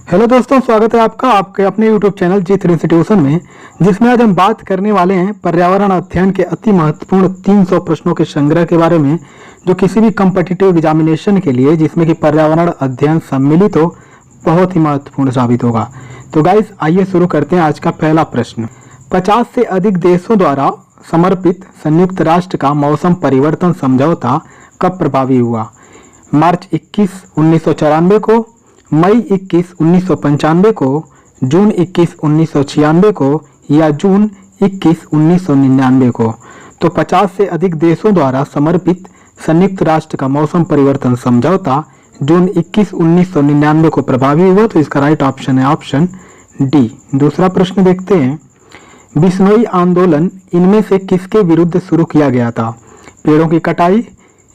Hello दोस्तों, स्वागत है आपका आपके अपने यूट्यूब चैनल जी3 इंस्टीट्यूशन में, जिसमें आज हम बात करने वाले हैं पर्यावरण अध्ययन के अति महत्वपूर्ण 300 प्रश्नों के संग्रह के बारे में, जो किसी भी कॉम्पिटिटिव एग्जामिनेशन के लिए जिसमें कि पर्यावरण अध्ययन सम्मिलित हो, बहुत ही महत्वपूर्ण साबित होगा। तो गाइस, आइए शुरू करते हैं आज का पहला प्रश्न। 50 से अधिक देशों द्वारा समर्पित संयुक्त राष्ट्र का मौसम परिवर्तन समझौता कब प्रभावी हुआ? मार्च 21, 1994 को, मई 21, 1995 को, जून 21, 1996 को या जून 21, 1999 को। तो 50 से अधिक देशों द्वारा समर्पित संयुक्त राष्ट्र का मौसम परिवर्तन समझौता जून 21, 1999 को प्रभावी हुआ। तो इसका राइट ऑप्शन है ऑप्शन डी। दूसरा प्रश्न देखते हैं। बिश्नोई आंदोलन इनमें से किसके विरुद्ध शुरू किया गया था? पेड़ों की कटाई,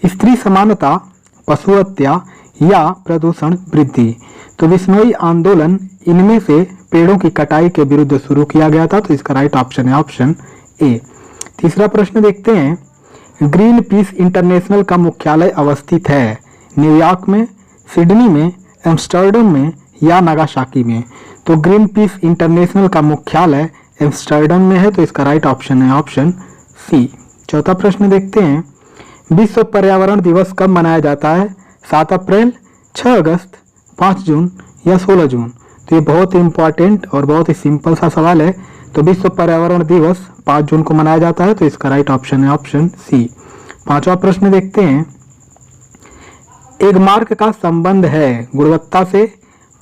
स्त्री समानता, पशु हत्या या प्रदूषण वृद्धि। तो बिश्नोई आंदोलन इनमें से पेड़ों की कटाई के विरुद्ध शुरू किया गया था। तो इसका राइट ऑप्शन है ऑप्शन ए। तीसरा प्रश्न देखते हैं। ग्रीन पीस इंटरनेशनल का मुख्यालय अवस्थित है न्यूयॉर्क में, सिडनी में, एम्स्टर्डम में या नागासाकी में। तो ग्रीन पीस इंटरनेशनल का मुख्यालय एम्स्टर्डम में है। तो इसका राइट ऑप्शन है ऑप्शन सी। चौथा प्रश्न देखते हैं। विश्व पर्यावरण दिवस कब मनाया जाता है? 7 अप्रैल, 6 अगस्त, 5 जून या 16 जून। तो ये बहुत ही इंपॉर्टेंट और बहुत ही सिंपल सा सवाल है। तो विश्व पर्यावरण दिवस 5 जून को मनाया जाता है। तो इसका राइट ऑप्शन है ऑप्शन सी। पांचवा प्रश्न देखते हैं। एगमार्क का संबंध है गुणवत्ता से,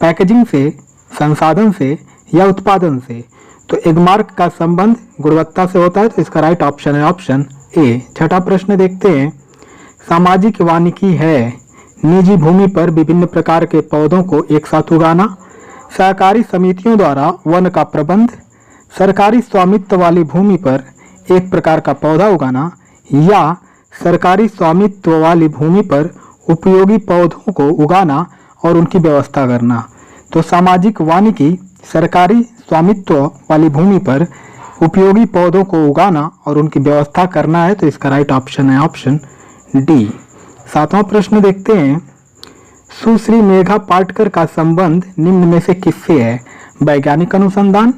पैकेजिंग से, संसाधन से या उत्पादन से। तो एगमार्क का संबंध गुणवत्ता से होता है। तो इसका राइट ऑप्शन है ऑप्शन ए। छठा प्रश्न देखते हैं। सामाजिक वानिकी है निजी भूमि पर विभिन्न प्रकार के पौधों को एक साथ उगाना, सहकारी समितियों द्वारा वन का प्रबंध, सरकारी स्वामित्व वाली भूमि पर एक प्रकार का पौधा उगाना या सरकारी स्वामित्व वाली भूमि पर उपयोगी पौधों को उगाना और उनकी व्यवस्था करना। तो सामाजिक वानिकी सरकारी स्वामित्व वाली भूमि पर उपयोगी पौधों को उगाना और उनकी व्यवस्था करना है। तो इसका राइट ऑप्शन है ऑप्शन डी। सातवां प्रश्न देखते हैं। सुश्री मेघा पाटकर का संबंध निम्न में से किससे है? वैज्ञानिक अनुसंधान,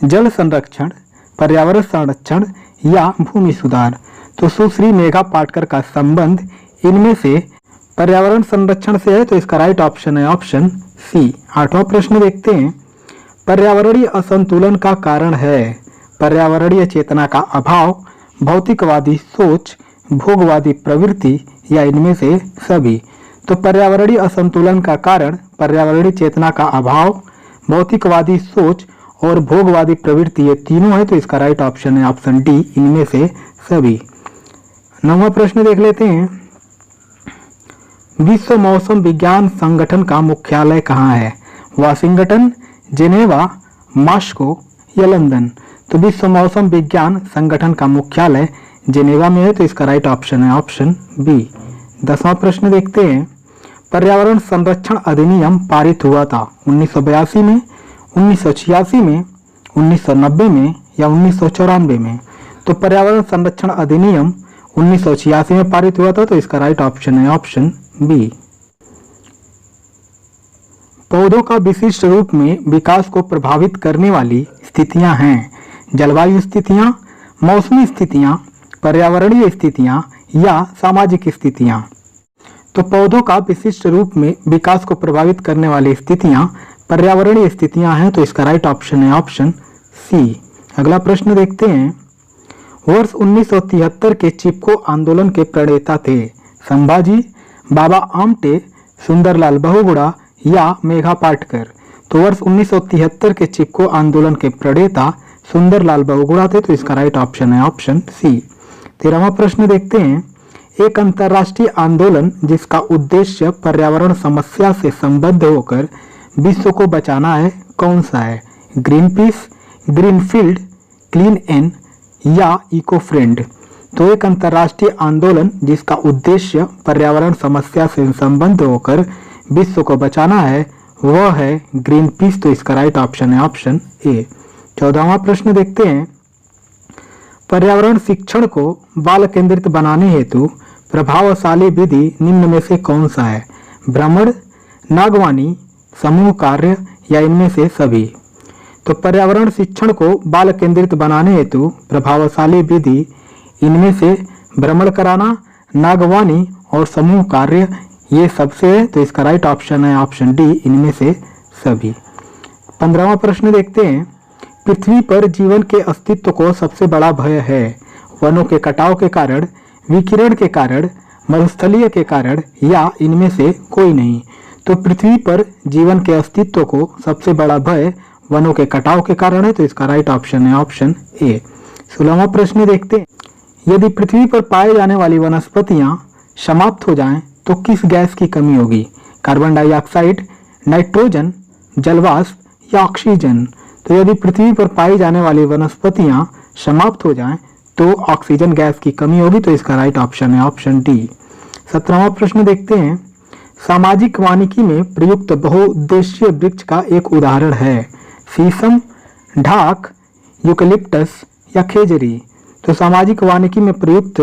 जल संरक्षण, पर्यावरण संरक्षण या भूमि सुधार। तो सुश्री मेघा पाटकर का संबंध इनमें से पर्यावरण संरक्षण से है। तो इसका राइट ऑप्शन है ऑप्शन सी। आठवां प्रश्न देखते हैं। पर्यावरणीय असंतुलन का कारण है पर्यावरणीय चेतना का अभाव, भौतिकवादी सोच, भोगवादी प्रवृत्ति या इनमें से सभी। तो पर्यावरणीय असंतुलन का कारण पर्यावरणीय चेतना का अभाव, भौतिकवादी सोच और भोगवादी प्रवृत्ति, ये तीनों है। तो इसका राइट ऑप्शन है ऑप्शन डी, इनमें से सभी। नौवां प्रश्न देख लेते हैं। विश्व मौसम विज्ञान संगठन का मुख्यालय कहाँ है? वाशिंगटन, जेनेवा, मॉस्को या लंदन। तो विश्व मौसम विज्ञान संगठन का मुख्यालय जेनेवा में है। तो इसका राइट ऑप्शन है ऑप्शन बी। 10वां प्रश्न देखते हैं। पर्यावरण संरक्षण अधिनियम पारित हुआ था 1982 में, 1986 में, 1990 में या 1994 में। तो पर्यावरण संरक्षण अधिनियम 1986 में पारित हुआ था। तो इसका राइट ऑप्शन है ऑप्शन बी। पौधों का विशिष्ट रूप में विकास को प्रभावित करने वाली स्थितियां हैं जलवायु स्थितियां, मौसमी स्थितियां, पर्यावरणीय स्थितियां या सामाजिक स्थितियां। तो पौधों का विशिष्ट रूप में विकास को प्रभावित करने वाली स्थितियां पर्यावरणीय स्थितियां हैं। तो इसका राइट ऑप्शन है ऑप्शन सी। अगला प्रश्न देखते हैं। वर्ष 1973 के चिपको आंदोलन के प्रणेता थे संभाजी, बाबा आमटे, सुंदरलाल बहुगुणा या मेघा पाटकर। तो वर्ष 1973 के चिपको आंदोलन के प्रणेता सुंदरलाल बहुगुणा थे। तो इसका राइट ऑप्शन है ऑप्शन सी। 13वां प्रश्न देखते हैं। एक अंतर्राष्ट्रीय आंदोलन जिसका उद्देश्य पर्यावरण समस्या से संबद्ध होकर विश्व को बचाना है, कौन सा है? ग्रीन पीस, ग्रीनफील्ड, क्लीन एन या इको फ्रेंड। तो एक अंतर्राष्ट्रीय आंदोलन जिसका उद्देश्य पर्यावरण समस्या से संबद्ध होकर विश्व को बचाना है, वह है ग्रीन पीस। तो इसका राइट ऑप्शन है ऑप्शन ए। 14वां प्रश्न देखते हैं। पर्यावरण शिक्षण को बाल केंद्रित बनाने हेतु प्रभावशाली विधि निम्न में से कौन सा है? भ्रमण, नागवानी, समूह कार्य या इनमें से सभी। तो पर्यावरण शिक्षण को बाल केंद्रित बनाने हेतु प्रभावशाली विधि इनमें से भ्रमण कराना, नागवानी और समूह कार्य ये सबसे है। तो इसका राइट ऑप्शन है ऑप्शन डी, इनमें से सभी। 15वां प्रश्न देखते हैं। पृथ्वी पर जीवन के अस्तित्व को सबसे बड़ा भय है वनों के कटाव के कारण, विकिरण के कारण, मरुस्थलीय के कारण या इनमें से कोई नहीं। तो पृथ्वी पर जीवन के अस्तित्व को सबसे बड़ा भय वनों के कटाव के कारण है। तो इसका राइट ऑप्शन है ऑप्शन ए। 16वां प्रश्न देखते हैं। यदि पृथ्वी पर पाए जाने वाली वनस्पतियां समाप्त हो जाएं तो किस गैस की कमी होगी? कार्बन डाइऑक्साइड, नाइट्रोजन, जलवाष्प या ऑक्सीजन? तो यदि पृथ्वी पर पाई जाने वाली वनस्पतियां समाप्त हो जाएं तो ऑक्सीजन गैस की कमी होगी। तो इसका राइट ऑप्शन है ऑप्शन डी। 17वां प्रश्न देखते हैं। सामाजिक वानिकी में प्रयुक्त बहुउद्देशीय वृक्ष का एक उदाहरण है शीशम, ढाक, यूकेलिप्टस या खेजरी? तो सामाजिक वानिकी में प्रयुक्त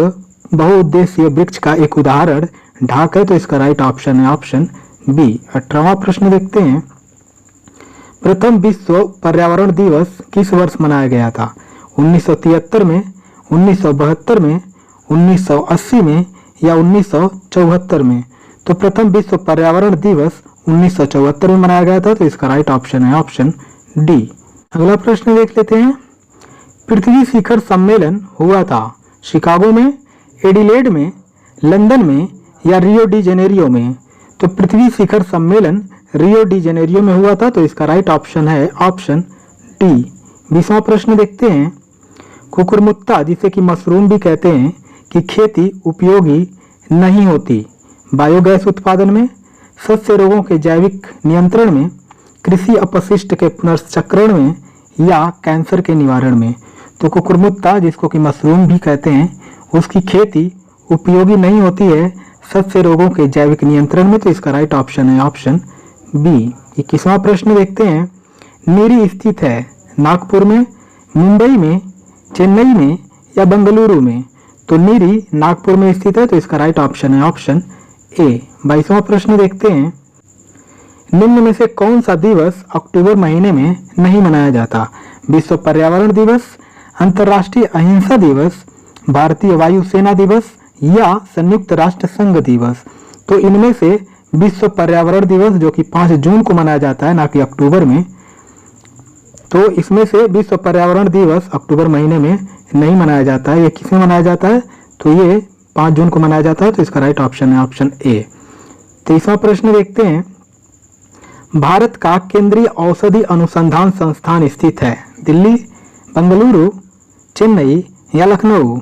बहुउद्देशीय वृक्ष का एक उदाहरण ढाक है। तो इसका राइट ऑप्शन है ऑप्शन बी। 18वां प्रश्न देखते हैं। प्रथम विश्व पर्यावरण दिवस किस वर्ष मनाया गया था? 1973 में, 1972 में, 1980 में या 1974 में? तो प्रथम विश्व पर्यावरण दिवस 1974 में मनाया गया था। तो इसका राइट ऑप्शन है ऑप्शन डी। अगला प्रश्न देख लेते हैं। पृथ्वी शिखर सम्मेलन हुआ था शिकागो में, एडिलेड में, लंदन में या रियो डी जेनेरियो में? तो पृथ्वी शिखर सम्मेलन रियो डी जेनेरियो में हुआ था। तो इसका राइट ऑप्शन है ऑप्शन डी। 20वां प्रश्न देखते हैं। कुकुरमुत्ता जिसे कि मशरूम भी कहते हैं कि खेती उपयोगी नहीं होती बायोगैस उत्पादन में, सस्य रोगों के जैविक नियंत्रण में, कृषि अपशिष्ट के पुनर्चक्रण में या कैंसर के निवारण में? तो कुकुरमुत्ता जिसको कि मशरूम भी कहते हैं उसकी खेती उपयोगी नहीं होती है सस्य रोगों के जैविक नियंत्रण में। तो इसका राइट ऑप्शन है ऑप्शन बी। 21वां प्रश्न देखते हैं। नीरी स्थित है नागपुर में, मुंबई में, चेन्नई में या बेंगलुरु में? तो नीरी नागपुर में स्थित है। तो इसका राइट ऑप्शन है ऑप्शन ए। 22वां प्रश्न देखते हैं। निम्न में से कौन सा दिवस अक्टूबर महीने में नहीं मनाया जाता? विश्व पर्यावरण दिवस, अंतर्राष्ट्रीय अहिंसा दिवस, भारतीय वायुसेना दिवस या संयुक्त राष्ट्र संघ दिवस? तो इनमें से विश्व पर्यावरण दिवस जो कि 5 जून को मनाया जाता है ना कि अक्टूबर में, तो इसमें से विश्व पर्यावरण दिवस अक्टूबर महीने में नहीं मनाया जाता है। ये किसमें मनाया जाता है? तो ये 5 जून को मनाया जाता है। तो इसका राइट ऑप्शन है ऑप्शन ए। 23वां प्रश्न देखते हैं। भारत का केंद्रीय औषधि अनुसंधान संस्थान स्थित है दिल्ली, बेंगलुरु, चेन्नई या लखनऊ?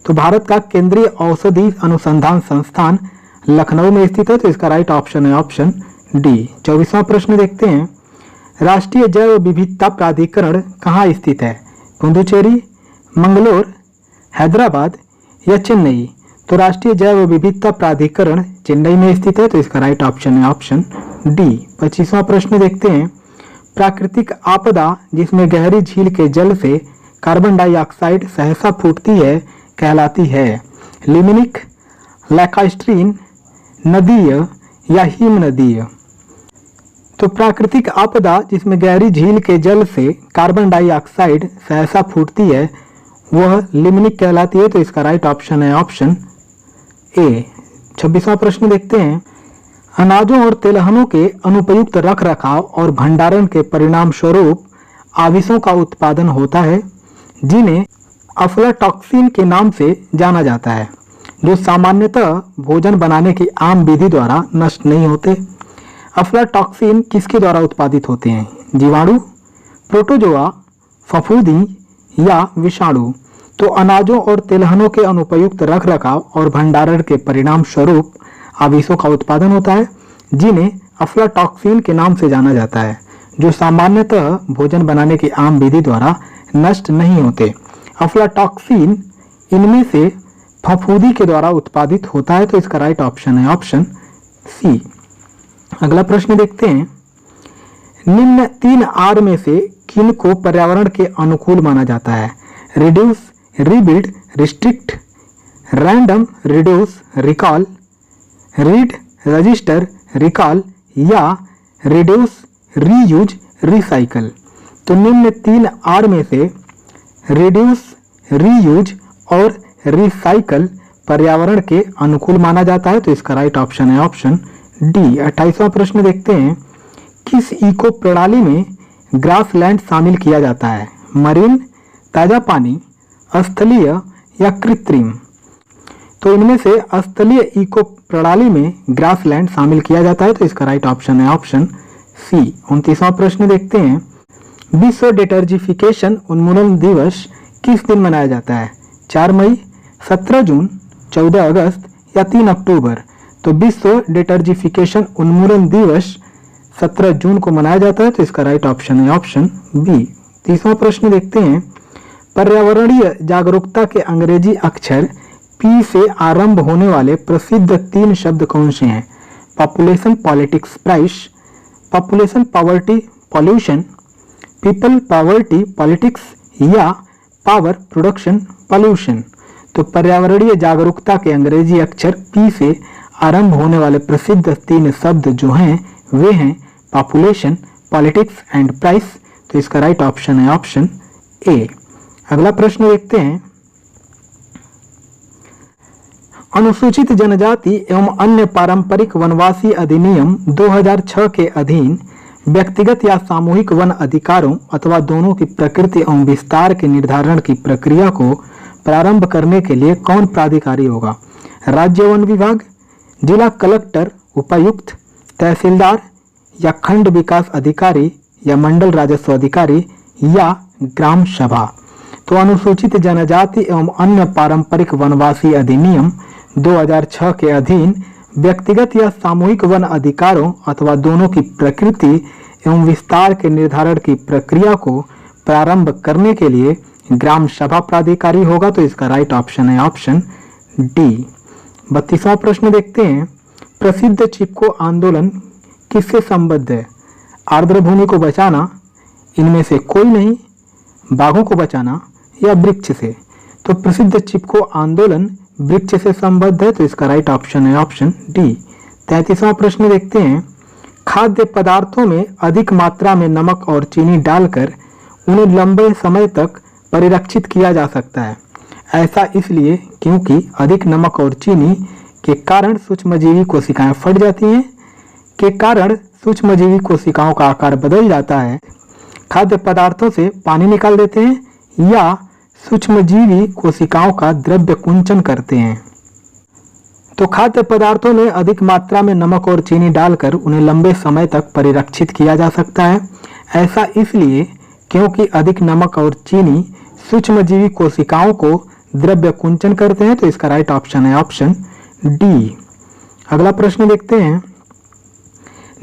तो भारत का केंद्रीय औषधि अनुसंधान संस्थान लखनऊ में स्थित है। तो इसका राइट ऑप्शन है ऑप्शन डी। 24वां प्रश्न देखते हैं। राष्ट्रीय जैव विविधता प्राधिकरण कहाँ स्थित है? पुडुचेरी, मंगलोर, हैदराबाद या चेन्नई? तो राष्ट्रीय जैव विविधता प्राधिकरण चेन्नई में स्थित है। तो इसका राइट ऑप्शन है ऑप्शन डी। 25वां प्रश्न देखते हैं। प्राकृतिक आपदा जिसमें गहरी झील के जल से कार्बन डाइऑक्साइड सहसा फूटती है कहलाती है लिमिनिक, लैकास्ट्रीन, नदीय या हिम नदीय? तो प्राकृतिक आपदा जिसमें गहरी झील के जल से कार्बन डाइऑक्साइड सहसा फूटती है वह लिमिनिक कहलाती है। तो इसका राइट ऑप्शन है ऑप्शन ए। 26वां प्रश्न देखते हैं। अनाजों और तिलहनों के अनुपयुक्त रख रखाव और भंडारण के परिणाम स्वरूप आविशों का उत्पादन होता है जिन्हें अफ्लाटॉक्सिन के नाम से जाना जाता है, जो सामान्यतः भोजन बनाने की आम विधि द्वारा नष्ट नहीं होते। अफ्लाटॉक्सिन किसके द्वारा उत्पादित होते हैं? जीवाणु, प्रोटोजोआ, फफूंदी या विषाणु? तो अनाजों और तिलहनों के अनुपयुक्त रख रखाव और भंडारण के परिणाम स्वरूप आविशों का उत्पादन होता है जिन्हें अफ्लाटॉक्सिन के नाम से जाना जाता है, जो सामान्यतः भोजन बनाने की आम विधि द्वारा नष्ट नहीं होते। अफ्लाटॉक्सिन इनमें से फफूंदी के द्वारा उत्पादित होता है। तो इसका राइट ऑप्शन है ऑप्शन सी। अगला प्रश्न देखते हैं। निम्न 3 आर में से किन को पर्यावरण के अनुकूल माना जाता है? Reduce, rebuild, restrict, random reduce, recall, read, register, recall या रिड्यूस, रीयूज, रिसाइकल। तो निम्न 3 आर में से रिड्यूस, रीयूज और रिसाइकल पर्यावरण के अनुकूल माना जाता है। तो इसका राइट ऑप्शन है ऑप्शन डी। 28वां प्रश्न देखते हैं, किस इको प्रणाली में ग्रासलैंड शामिल किया जाता है? मरीन, ताजा पानी, स्थलीय या कृत्रिम? तो इनमें से स्थलीय इको प्रणाली में ग्रासलैंड शामिल किया जाता है। तो इसका राइट ऑप्शन है ऑप्शन सी। 29वां प्रश्न देखते हैं, विश्व डिटर्जिफिकेशन उन्मूलन दिवस किस दिन मनाया जाता है? 4 मई, 17 जून, 14 अगस्त या 3 अक्टूबर? तो विश्व डिटर्जिफिकेशन उन्मूलन दिवस 17 जून को मनाया जाता है। तो इसका राइट ऑप्शन है ऑप्शन बी। 30वां प्रश्न देखते हैं, पर्यावरणीय जागरूकता के अंग्रेजी अक्षर पी से आरंभ होने वाले प्रसिद्ध 3 शब्द कौन से हैं? Population politics price, population poverty pollution, people poverty politics या पावर प्रोडक्शन पॉल्यूशन? तो पर्यावरणीय जागरूकता के अंग्रेजी अक्षर पी से आरंभ होने वाले प्रसिद्ध 3 शब्द जो हैं वे हैं पॉपुलेशन, पॉलिटिक्स एंड प्राइस। तो इसका राइट ऑप्शन है ऑप्शन ए। अगला प्रश्न देखते हैं, अनुसूचित जनजाति एवं अन्य पारंपरिक वनवासी अधिनियम 2006 के अधीन व्यक्तिगत या सामूहिक वन अधिकारों अथवा दोनों की प्रकृति एवं विस्तार के निर्धारण की प्रक्रिया को प्रारंभ करने के लिए कौन प्राधिकारी होगा? राज्य वन विभाग, जिला कलेक्टर, उपायुक्त, तहसीलदार या खंड विकास अधिकारी या मंडल राजस्व अधिकारी या ग्राम सभा? तो अनुसूचित जनजाति एवं अन्य पारंपरिक वनवासी अधिनियम 2006 के अधीन व्यक्तिगत या सामूहिक वन अधिकारों अथवा दोनों की प्रकृति एवं विस्तार के निर्धारण की प्रक्रिया को प्रारंभ करने के लिए ग्राम सभा प्राधिकारी होगा। तो इसका राइट ऑप्शन है ऑप्शन डी। 32वां प्रश्न देखते हैं, प्रसिद्ध चिपको आंदोलन किससे संबद्ध है? आर्द्र भूमि को बचाना, इनमें से कोई नहीं, बाघों को बचाना या वृक्ष से? तो प्रसिद्ध चिपको आंदोलन वृक्ष से संबद्ध है। तो इसका राइट ऑप्शन है ऑप्शन डी। 33वां प्रश्न देखते हैं, खाद्य पदार्थों में अधिक मात्रा में नमक और चीनी डालकर उन्हें लंबे समय तक परिरक्षित किया जा सकता है। ऐसा इसलिए क्योंकि अधिक नमक और चीनी के कारण सूक्ष्मजीवी कोशिकाएं फट जाती हैं, के कारण सूक्ष्मजीवी कोशिकाओं का आकार बदल जाता है, खाद्य पदार्थों से पानी निकाल देते हैं या सूक्ष्मजीवी कोशिकाओं का द्रव्य कुंचन करते हैं। तो खाद्य पदार्थों में अधिक मात्रा में नमक और चीनी डालकर उन्हें लंबे समय तक परिरक्षित किया जा सकता है। ऐसा इसलिए क्योंकि अधिक नमक और चीनी सूक्ष्मजीवी कोशिकाओं को द्रव्य कुंचन करते हैं। तो इसका राइट ऑप्शन है ऑप्शन डी। अगला प्रश्न देखते हैं,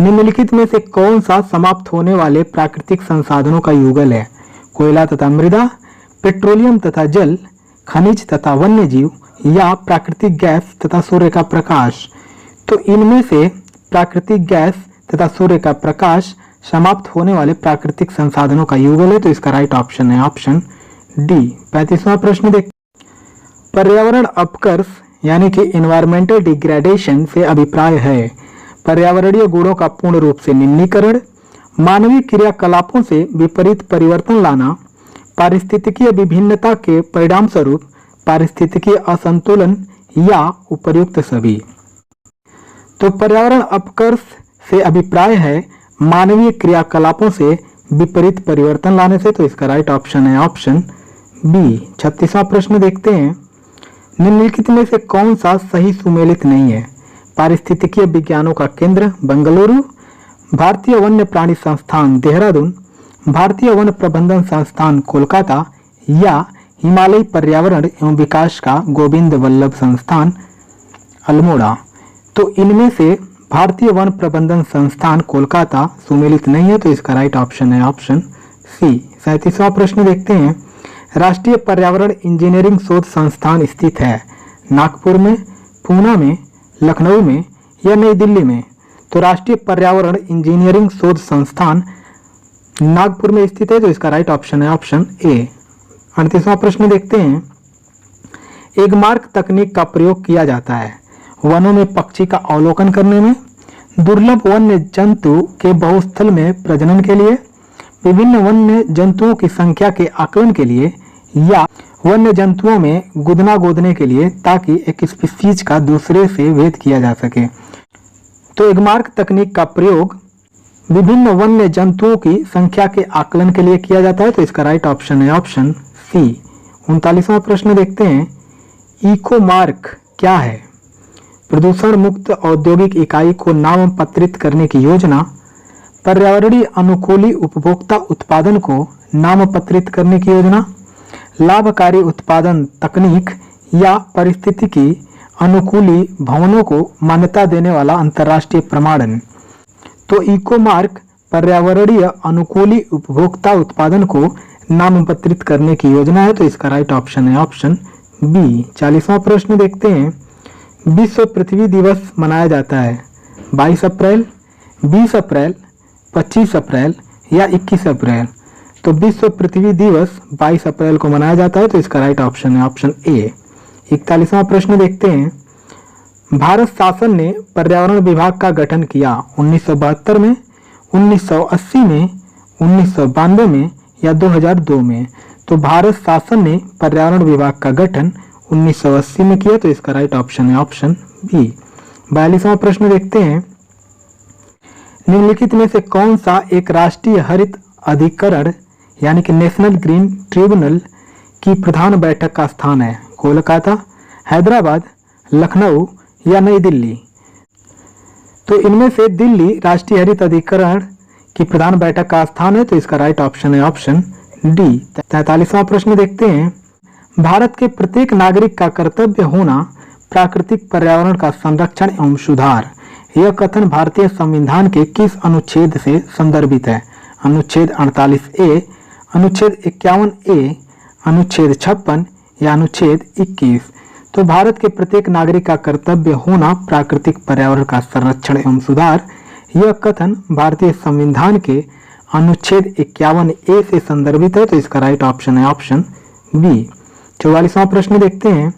निम्नलिखित में से कौन सा समाप्त होने वाले प्राकृतिक संसाधनों का युगल है? कोयला तथा मृदा, पेट्रोलियम तथा जल, खनिज तथा वन्य जीव या प्राकृतिक गैस तथा सूर्य का प्रकाश? तो इनमें से प्राकृतिक गैस तथा सूर्य का प्रकाश समाप्त होने वाले प्राकृतिक संसाधनों का युगल है। तो इसका राइट ऑप्शन है ऑप्शन डी। 35वां प्रश्न देख, पर्यावरण अपकर्ष यानी कि एनवायरमेंटल डिग्रेडेशन से अभिप्राय है पर्यावरणीय गुणों का पूर्ण रूप से निम्नीकरण, मानवीय क्रियाकलापों से विपरीत परिवर्तन लाना, पारिस्थितिकीय विभिन्नता के परिणाम स्वरूप पारिस्थितिकीय असंतुलन या उपर्युक्त सभी? तो पर्यावरण अपकर्ष से अभिप्राय है मानवीय क्रियाकलापों से विपरीत परिवर्तन लाने से। तो इसका राइट ऑप्शन है ऑप्शन बी। 36वां प्रश्न देखते हैं, निम्नलिखित में से कौन सा सही सुमेलित नहीं है? पारिस्थितिकीय विज्ञानों का केंद्र बेंगलुरु, भारतीय वन्य प्राणी संस्थान देहरादून, भारतीय वन प्रबंधन संस्थान कोलकाता या हिमालयी पर्यावरण एवं विकास का गोविंद वल्लभ संस्थान अल्मोड़ा? तो इनमें से भारतीय वन प्रबंधन संस्थान कोलकाता सुमेलित नहीं है। तो इसका राइट ऑप्शन है ऑप्शन सी। 37वां प्रश्न देखते हैं, राष्ट्रीय पर्यावरण इंजीनियरिंग शोध संस्थान स्थित है नागपुर में, पूना में, लखनऊ में या नई दिल्ली में? तो राष्ट्रीय पर्यावरण इंजीनियरिंग शोध संस्थान नागपुर में स्थित है। तो इसका राइट ऑप्शन है ऑप्शन ए। 38वां प्रश्न देखते हैं, एगमार्क तकनीक का प्रयोग किया जाता है वनों में पक्षी का अवलोकन करने में, दुर्लभ वन्य जंतु के बहुस्थल में प्रजनन के लिए, विभिन्न वन्य जंतुओं की संख्या के आकलन के लिए या वन्य जंतुओं में गुदना गोदने के लिए, ताकि एक स्पीशीज का दूसरे से भेद किया जा सके। तो एगमार्क तकनीक का प्रयोग विभिन्न वन्य जंतुओं की संख्या के आकलन के लिए किया जाता है। तो इसका राइट ऑप्शन है ऑप्शन सी। 39वां प्रश्न देखते हैं, इकोमार्क क्या है? प्रदूषण मुक्त औद्योगिक इकाई को नामपत्रित करने की योजना, पर्यावरणीय अनुकूली उपभोक्ता उत्पादन को नामपत्रित करने की योजना, लाभकारी उत्पादन तकनीक या पारिस्थितिकी अनुकूली भवनों को मान्यता देने वाला अंतर्राष्ट्रीय प्रमाणन। तो इकोमार्क पर्यावरणीय अनुकूली उपभोक्ता उत्पादन को नामपत्रित करने की योजना है। तो इसका राइट ऑप्शन है ऑप्शन बी। 40वां प्रश्न देखते हैं, विश्व पृथ्वी दिवस मनाया जाता है 22 अप्रैल, 20 अप्रैल, 25 अप्रैल या 21 अप्रैल। तो विश्व पृथ्वी दिवस 22 अप्रैल को मनाया जाता है। तो इसका राइट ऑप्शन है ऑप्शन ए। 41वां प्रश्न देखते हैं, भारत शासन ने पर्यावरण विभाग का गठन किया 1972 में, 1980 में, 1992 में या 2002 में। तो भारत शासन ने पर्यावरण विभाग का गठन 1980 में किया। तो इसका राइट ऑप्शन है ऑप्शन बी। 42वां प्रश्न देखते हैं, निम्नलिखित में से कौन सा एक राष्ट्रीय हरित अधिकरण यानी कि नेशनल ग्रीन ट्रिब्यूनल की प्रधान बैठक का स्थान है? कोलकाता, हैदराबाद, लखनऊ या नई दिल्ली। तो इनमें से दिल्ली राष्ट्रीय हरित अधिकरण की प्रधान बैठक का स्थान है। तो इसका राइट ऑप्शन है ऑप्शन डी। 43वां प्रश्न देखते हैं, भारत के प्रत्येक नागरिक का कर्तव्य होना प्राकृतिक पर्यावरण का संरक्षण एवं सुधार, यह कथन भारतीय संविधान के किस अनुच्छेद से संदर्भित है? अनुच्छेद 48A, अनुच्छेद 51A, अनुच्छेद 56 या अनुच्छेद 21। तो भारत के प्रत्येक नागरिक का कर्तव्य होना प्राकृतिक पर्यावरण का संरक्षण एवं सुधार, यह कथन भारतीय संविधान के अनुच्छेद 51A से संदर्भित है। तो इसका राइट ऑप्शन है ऑप्शन बी। 44वां प्रश्न देखते हैं,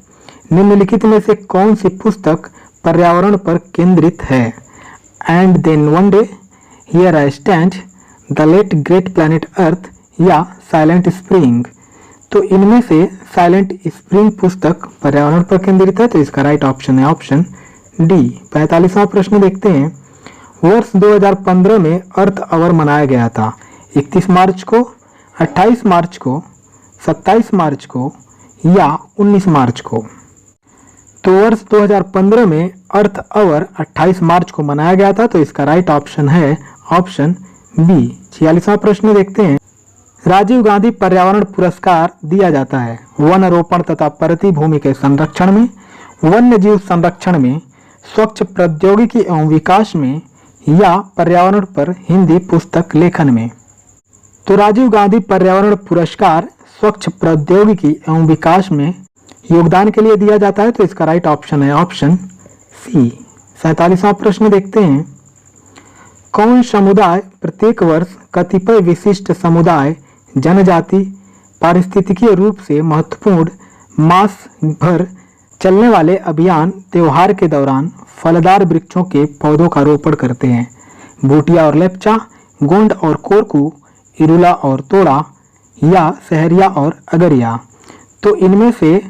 निम्नलिखित में से कौन सी पुस्तक पर्यावरण पर केंद्रित है? And then one day, here I stand, the late great planet Earth या साइलेंट स्प्रिंग। तो इनमें से साइलेंट स्प्रिंग पुस्तक पर्यावरण पर केंद्रित है। तो इसका राइट ऑप्शन है ऑप्शन डी। 45वां प्रश्न देखते हैं, वर्ष 2015 में अर्थ आवर मनाया गया था 31 मार्च को, 28 मार्च को, 27 मार्च को या 19 मार्च को। तो वर्ष 2015 में अर्थ आवर 28 मार्च को मनाया गया था। तो इसका राइट ऑप्शन है ऑप्शन बी। 46वां प्रश्न देखते हैं, राजीव गांधी पर्यावरण पुरस्कार दिया जाता है वन रोपण तथा परती भूमि के संरक्षण में, वन्य जीव संरक्षण में, स्वच्छ प्रौद्योगिकी एवं विकास में या पर्यावरण पर हिंदी पुस्तक लेखन में। तो राजीव गांधी पर्यावरण पुरस्कार स्वच्छ प्रौद्योगिकी एवं विकास में योगदान के लिए दिया जाता है। तो इसका राइट ऑप्शन है ऑप्शन सी। 47वां प्रश्न देखते हैं, कौन समुदाय प्रत्येक वर्ष कतिपय विशिष्ट समुदाय, जनजाति, पारिस्थितिकीय रूप से महत्वपूर्ण मास भर चलने वाले अभियान त्योहार के दौरान फलदार वृक्षों के पौधों का रोपण करते हैं? भूटिया और लेप्चा, गोंड और कोरकू, इरुला और तोड़ा या सहरिया और अगरिया। तो इनमें से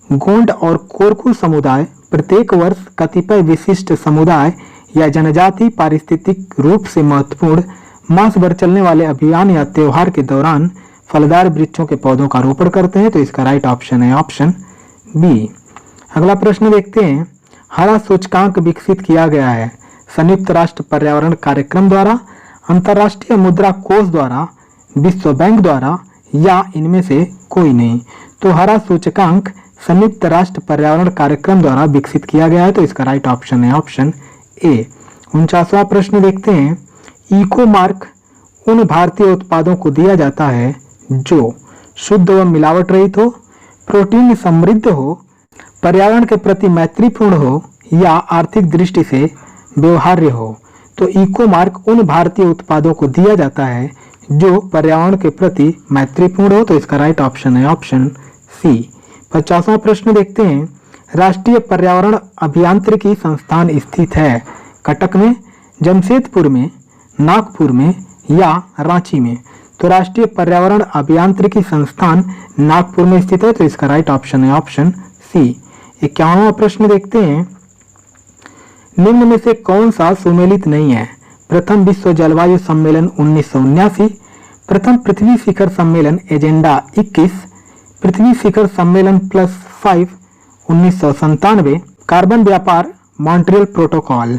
गोंड और कोरकू समुदाय प्रत्येक वर्ष कतिपय विशिष्ट समुदाय या जनजाति पारिस्थितिक रूप से महत्वपूर्ण मास भर चलने वाले अभियान या त्योहार के दौरान फलदार वृक्षों के पौधों का रोपण करते हैं। तो इसका राइट ऑप्शन है ऑप्शन बी। अगला प्रश्न देखते हैं, हरा सूचकांक विकसित किया गया है संयुक्त राष्ट्र पर्यावरण कार्यक्रम द्वारा, अंतर्राष्ट्रीय मुद्रा कोष द्वारा, विश्व बैंक द्वारा या इनमें से कोई नहीं। तो हरा सूचकांक संयुक्त राष्ट्र पर्यावरण कार्यक्रम द्वारा विकसित किया गया है। तो इसका राइट ऑप्शन है ऑप्शन ए। 49वां प्रश्न देखते हैं, इको मार्क उन भारतीय उत्पादों को दिया जाता है जो शुद्ध व मिलावट रहित हो, प्रोटीन समृद्ध हो, पर्यावरण के प्रति मैत्रीपूर्ण हो या आर्थिक दृष्टि से व्यवहार्य हो। तो इको मार्क उन भारतीय उत्पादों को दिया जाता है जो पर्यावरण के प्रति मैत्रीपूर्ण हो। तो इसका राइट ऑप्शन है ऑप्शन सी। 50वां प्रश्न देखते हैं, राष्ट्रीय पर्यावरण अभियांत्रिकी संस्थान स्थित है कटक में, जमशेदपुर में, नागपुर में या रांची में। तो राष्ट्रीय पर्यावरण अभियांत्रिकी संस्थान नागपुर में स्थित है, तो इसका राइट ऑप्शन है ऑप्शन सी। 51वां प्रश्न देखते हैं, निम्न में से कौन सा सुमेलित नहीं है? प्रथम विश्व जलवायु सम्मेलन 1979, प्रथम पृथ्वी शिखर सम्मेलन एजेंडा 21, पृथ्वी शिखर सम्मेलन +5 1997, कार्बन व्यापार मॉन्ट्रियल प्रोटोकॉल।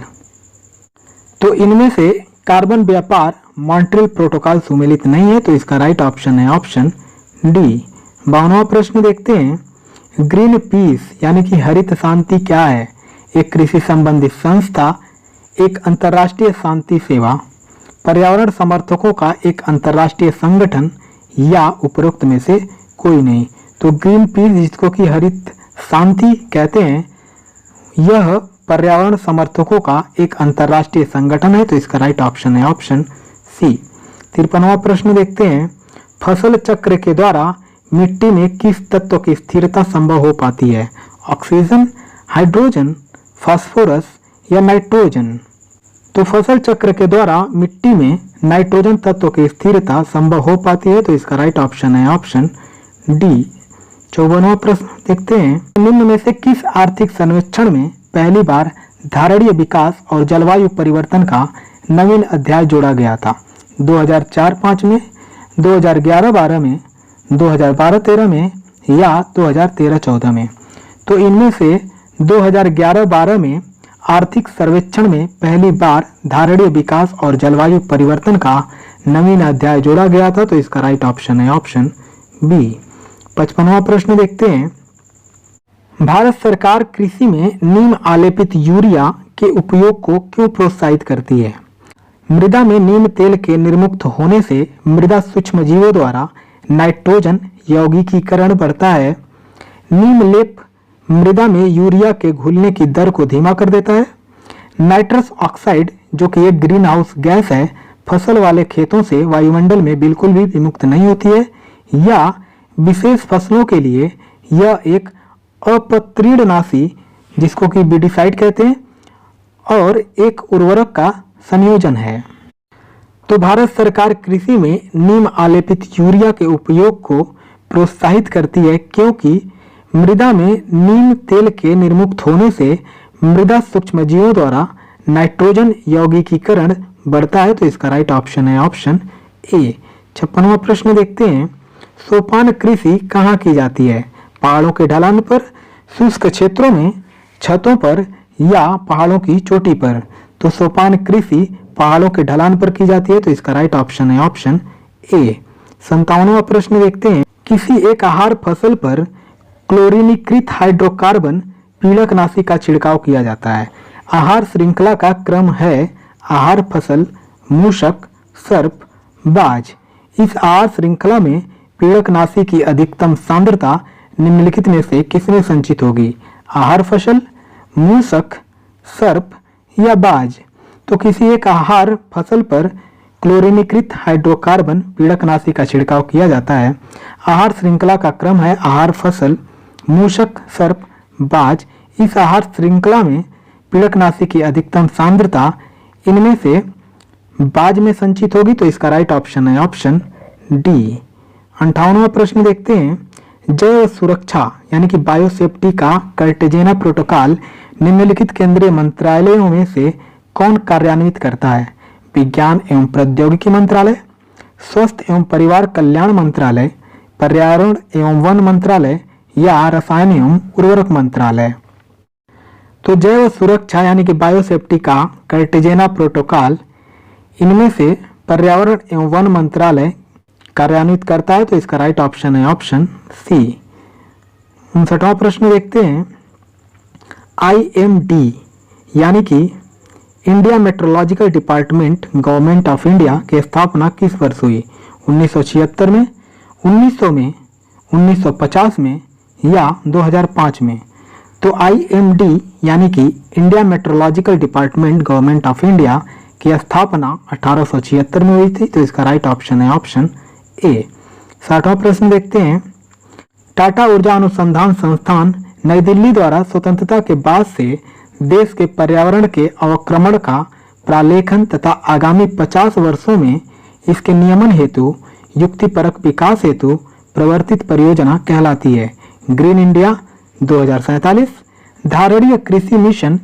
तो इनमें से कार्बन व्यापार मॉन्ट्रियल प्रोटोकॉल सुमेलित नहीं है, तो इसका राइट ऑप्शन है ऑप्शन डी। 52वां प्रश्न देखते हैं, ग्रीन पीस यानी कि हरित शांति क्या है? एक कृषि संबंधी संस्था, एक अंतर्राष्ट्रीय शांति सेवा, पर्यावरण समर्थकों का एक अंतर्राष्ट्रीय संगठन, या उपरोक्त में से कोई नहीं। तो ग्रीन पीस जिसको कि हरित शांति कहते हैं, यह पर्यावरण समर्थकों का एक अंतर्राष्ट्रीय संगठन है, तो इसका राइट ऑप्शन है ऑप्शन सी। 53वां प्रश्न देखते हैं, फसल चक्र के द्वारा मिट्टी में किस तत्व की स्थिरता संभव हो पाती है? ऑक्सीजन, हाइड्रोजन, फास्फोरस या नाइट्रोजन? तो फसल चक्र के द्वारा मिट्टी में नाइट्रोजन तत्व की स्थिरता संभव हो पाती है, तो इसका राइट ऑप्शन है ऑप्शन डी। 54वां प्रश्न देखते हैं, निम्न में से किस आर्थिक सर्वेक्षण में पहली बार धारणीय विकास और जलवायु परिवर्तन का नवीन अध्याय जोड़ा गया था? 2004-05 में, 2011-12 में, 2012-13 में या 2013-14 में? तो इनमें से 2011-12 में आर्थिक सर्वेक्षण में पहली बार धारणीय विकास और जलवायु परिवर्तन का नवीन अध्याय जोड़ा गया था, तो इसका राइट ऑप्शन है ऑप्शन बी। 55वां प्रश्न देखते हैं, भारत सरकार कृषि में नीम आलेपित यूरिया के उपयोग को क्यों प्रोत्साहित करती है? मृदा में नीम तेल के निर्मुक्त होने से मृदा सूक्ष्मजीवों द्वारा नाइट्रोजन यौगिकीकरण बढ़ता है। नीम लेप मृदा में यूरिया के घुलने की दर को धीमा कर देता है। नाइट्रस ऑक्साइड जो कि एक ग्रीन हाउस गैस है, फसल वाले खेतों से वायुमंडल में बिल्कुल भी विमुक्त नहीं होती है, या विशेष फसलों के लिए यह एक अपत्रीणनाशी जिसको कि बीडिसाइड कहते हैं और एक उर्वरक का संयोजन है। तो भारत सरकार कृषि में नीम आलेपित यूरिया के उपयोग को प्रोत्साहित करती है क्योंकि मृदा में नीम तेल के निर्मुक्त होने से मृदा सूक्ष्मजीवों द्वारा नाइट्रोजन यौगिकीकरण बढ़ता है, तो इसका राइट ऑप्शन है ऑप्शन ए। 56वां प्रश्न देखते हैं, सोपान कृषि कहाँ की जाती है? पहाड़ों के ढलान पर, शुष्क क्षेत्रों में, छतों पर या पहाड़ों की चोटी पर? तो सोपान कृषि पहाड़ों के ढलान पर की जाती है, तो इसका राइट ऑप्शन है ऑप्शन ए। 57वां प्रश्न देखते हैं, किसी एक आहार फसल पर क्लोरीनीकृत हाइड्रोकार्बन पीड़कनाशी का छिड़काव किया जाता है। आहार श्रृंखला का क्रम है आहार फसल, मूषक, सर्प, बाज। इस आहार श्रृंखला में पीड़कनाशी की अधिकतम सांद्रता निम्नलिखित में से किसमें संचित होगी? आहार फसल, मूषक, सर्प या बाज? तो किसी एक आहार फसल पर क्लोरीनीकृत हाइड्रोकार्बन पीड़कनाशी का छिड़काव किया जाता है। आहार श्रृंखला का क्रम है आहार फसल, मूषक, सर्प, बाज। इस आहार श्रृंखला में पीड़कनाशी की अधिकतम सांद्रता इनमें से बाज में संचित होगी, तो इसका राइट ऑप्शन है ऑप्शन डी। 58वां प्रश्न देखते हैं, जैव सुरक्षा यानी कि बायोसेफ्टी का कार्टेजेना प्रोटोकॉल निम्नलिखित केंद्रीय मंत्रालयों में से कौन कार्यान्वित करता है? विज्ञान एवं प्रौद्योगिकी मंत्रालय, स्वास्थ्य एवं परिवार कल्याण मंत्रालय, पर्यावरण एवं वन मंत्रालय या रसायन एवं उर्वरक मंत्रालय? तो जैव सुरक्षा यानी कि बायोसेफ्टी का कार्टेजेना प्रोटोकॉल इनमें से पर्यावरण एवं वन मंत्रालय कार्यान्वित करता है, तो इसका राइट ऑप्शन है ऑप्शन सी। 59वां प्रश्न देखते हैं, IMD यानी कि India meteorological department government of India की स्थापना किस वर्ष हुई? 1976 में, 1900 में, 1950 में या 2005 में? तो IMD यानी कि India meteorological department government of India की स्थापना 1876 में हुई थी, तो इसका राइट ऑप्शन है ऑप्शन ए। 60वां प्रश्न देखते हैं, टाटा ऊर्जा अनुसंधान संस्थान नई दिल्ली द्वारा स्वतंत्रता के बाद से देश के पर्यावरण के अवक्रमण का प्रालेखन तथा आगामी 50 वर्षों में इसके नियमन हेतु युक्तिपरक विकास हेतु प्रवर्तित परियोजना कहलाती है? ग्रीन इंडिया 2047, धारणीय कृषि मिशन,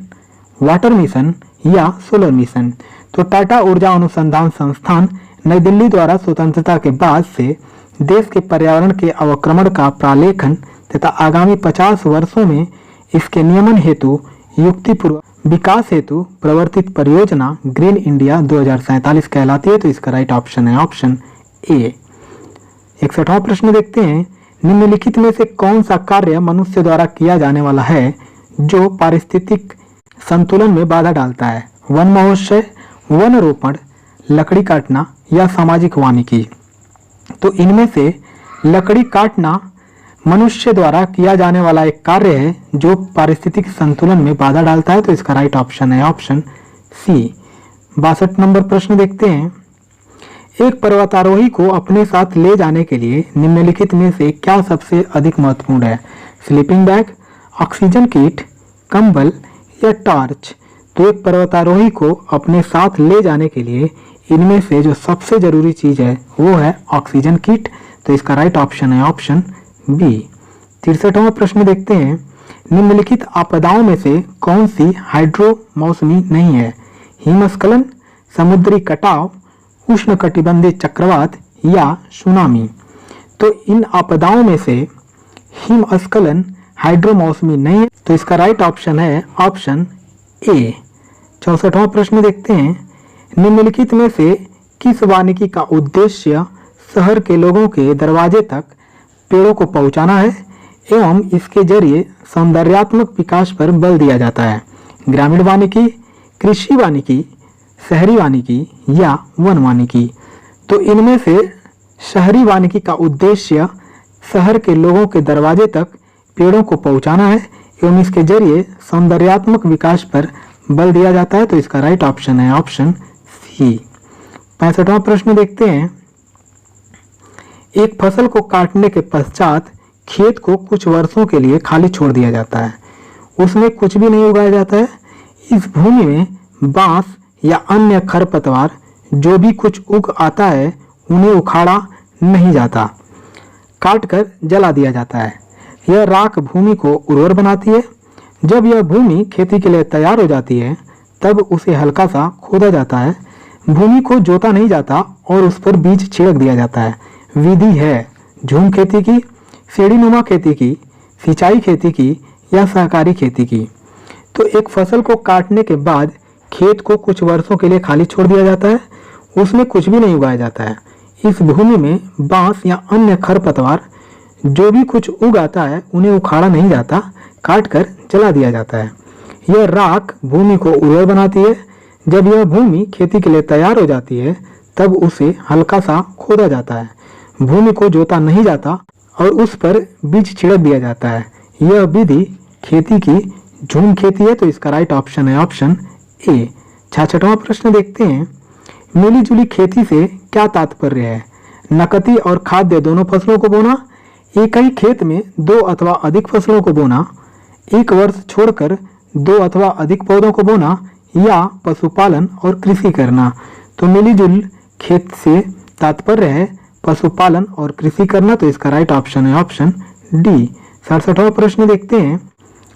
वाटर मिशन या सोलर मिशन? तो टाटा ऊर्जा अनुसंधान संस्थान नई दिल्ली द्वारा स्वतंत्रता के बाद से देश के पर्यावरण के अवक्रमण का प्रालेखन तथा आगामी 50 वर्षों में इसके नियमन हेतु युक्तिपूर्वक विकास हेतु प्रवर्तित परियोजना ग्रीन इंडिया 2047 कहलाती है। तो इसका राइट ऑप्शन है ऑप्शन ए। 61वां प्रश्न देखते हैं, निम्नलिखित में से कौन सा कार्य मनुष्य द्वारा किया जाने वाला है जो पारिस्थितिक संतुलन में बाधा डालता है? वन महोत्सव, वन रोपण, लकड़ी काटना या सामाजिक वानिकी? तो इनमें से लकड़ी काटना मनुष्य द्वारा किया जाने वाला एक कार्य है जो पारिस्थितिक संतुलन में बाधा डालता है। तो इसका राइट ऑप्शन है ऑप्शन सी। 62 नंबर प्रश्न देखते हैं, एक पर्वतारोही को अपने साथ ले जाने के लिए निम्नलिखित में से क्या सबसे अधिक महत्वपूर्ण है? स्लीपिंग बैग, ऑक्सीजन किट, कंबल या टॉर्च? तो एक पर्वतारोही को अपने साथ ले जाने के लिए इनमें से जो सबसे जरूरी चीज है वो है ऑक्सीजन किट। तो इसका राइट ऑप्शन है ऑप्शन बी। 63वां प्रश्न देखते हैं, निम्नलिखित आपदाओं में से कौन सी हाइड्रो मौसमी नहीं है? हिमस्खलन, समुद्री कटाव, उष्णकटिबंधीय चक्रवात या सुनामी? तो इन आपदाओं में से हिमस्खलन हाइड्रो मौसमी नहीं है। तो इसका राइट ऑप्शन है ऑप्शन ए। 64वां प्रश्न देखते हैं, निम्नलिखित में से किस वानिकी का उद्देश्य शहर के लोगों के दरवाजे तक पेड़ों को पहुंचाना है एवं इसके जरिए सौंदर्यात्मक विकास पर बल दिया जाता है? ग्रामीण वानिकी, कृषि वानिकी, शहरी वानिकी या वन वानिकी? तो इनमें से शहरी वानिकी का उद्देश्य शहर के लोगों के दरवाजे तक पेड़ों को पहुंचाना है एवं इसके जरिए सौंदर्यात्मक विकास पर बल दिया जाता है। तो इसका राइट ऑप्शन है ऑप्शन सी। 65वां प्रश्न देखते हैं, एक फसल को काटने के पश्चात खेत को कुछ वर्षों के लिए खाली छोड़ दिया जाता है, उसमें कुछ भी नहीं उगाया जाता है। इस भूमि में बांस या अन्य खरपतवार जो भी कुछ उग आता है उन्हें उखाड़ा नहीं जाता, काटकर जला दिया जाता है। यह राख भूमि को उर्वर बनाती है। जब यह भूमि खेती के लिए तैयार हो जाती है तब उसे हल्का सा खोदा जाता है। भूमि को जोता नहीं जाता और उस पर बीज छिड़क दिया जाता है। विधि है झूम खेती की, सीढ़ीनुमा खेती की, सिंचाई खेती की या सहकारी खेती की? तो एक फसल को काटने के बाद खेत को कुछ वर्षों के लिए खाली छोड़ दिया जाता है, उसमें कुछ भी नहीं उगाया जाता है। इस भूमि में बांस या अन्य खरपतवार जो भी कुछ उग आता है उन्हें उखाड़ा नहीं जाता, काटकर जला दिया जाता है। यह राख भूमि को उर्वर बनाती है। जब यह भूमि खेती के लिए तैयार हो जाती है तब उसे हल्का सा खोदा जाता है। भूमि को जोता नहीं जाता और उस पर बीज छिड़क दिया जाता है। यह विधि खेती की झूम खेती है। तो इसका राइट ऑप्शन है ऑप्शन ए। 66वां प्रश्न देखते हैं, मिलीजुली खेती से क्या तात्पर्य है? नकदी और खाद्य दोनों फसलों को बोना, एक ही खेत में दो अथवा अधिक फसलों को बोना, एक वर्ष छोड़कर दो अथवा अधिक पौधों को बोना या पशुपालन और कृषि करना? तो मिलीजुल खेत से तात्पर्य है पशुपालन और कृषि करना। तो इसका राइट ऑप्शन है ऑप्शन डी। 67वां प्रश्न देखते हैं,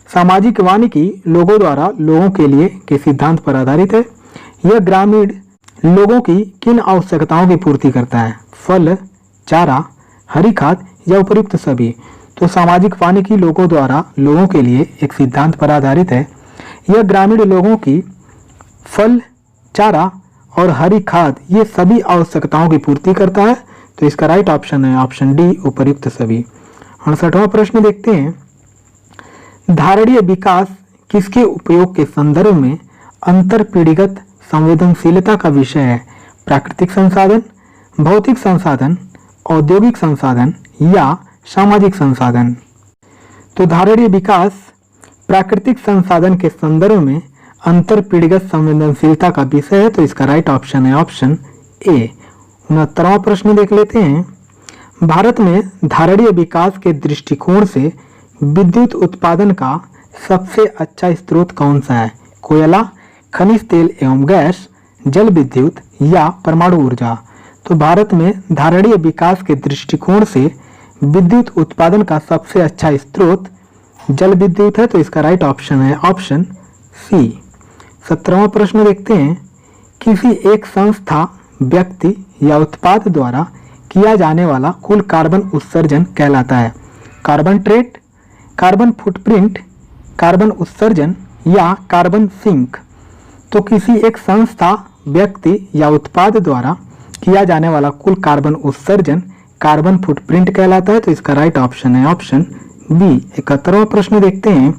सामाजिक वानिकी लोगों द्वारा लोगों के लिए के सिद्धांत पर आधारित है। यह ग्रामीण लोगों की किन आवश्यकताओं की पूर्ति करता है? फल, चारा, हरी खाद या उपयुक्त सभी? तो सामाजिक वानिकी लोगों द्वारा लोगों के लिए एक सिद्धांत पर आधारित है। यह ग्रामीण लोगों की फल, चारा और हरी खाद ये सभी आवश्यकताओं की पूर्ति करता है। तो इसका राइट ऑप्शन है ऑप्शन डी, उपयुक्त सभी। 68वां प्रश्न देखते हैं, धारणीय विकास किसके उपयोग के संदर्भ में अंतर पीढ़ीगत संवेदनशीलता का विषय है? प्राकृतिक संसाधन, भौतिक संसाधन, औद्योगिक संसाधन या सामाजिक संसाधन? तो धारणीय विकास प्राकृतिक संसाधन के संदर्भ में अंतर पीढ़ीगत संवेदनशीलता का विषय है। तो इसका राइट ऑप्शन है ऑप्शन ए। 69वां प्रश्न देख लेते हैं, भारत में धारणीय विकास के दृष्टिकोण से विद्युत उत्पादन का सबसे अच्छा स्रोत कौन सा है? कोयला, खनिज तेल एवं गैस, जल विद्युत या परमाणु ऊर्जा? तो भारत में धारणीय विकास के दृष्टिकोण से विद्युत उत्पादन का सबसे अच्छा स्रोत जल विद्युत है, तो इसका राइट ऑप्शन है ऑप्शन सी। 17वां प्रश्न देखते हैं, किसी एक संस्था, व्यक्ति या उत्पाद द्वारा किया जाने वाला कुल कार्बन उत्सर्जन कहलाता है? Carbon trade, carbon footprint, carbon उत्सर्जन या कार्बन सिंक? तो किसी एक संस्था, व्यक्ति या उत्पाद द्वारा किया जाने वाला कुल कार्बन उत्सर्जन कार्बन फुटप्रिंट कहलाता है, तो इसका राइट ऑप्शन है ऑप्शन बी। 71वां प्रश्न देखते हैं,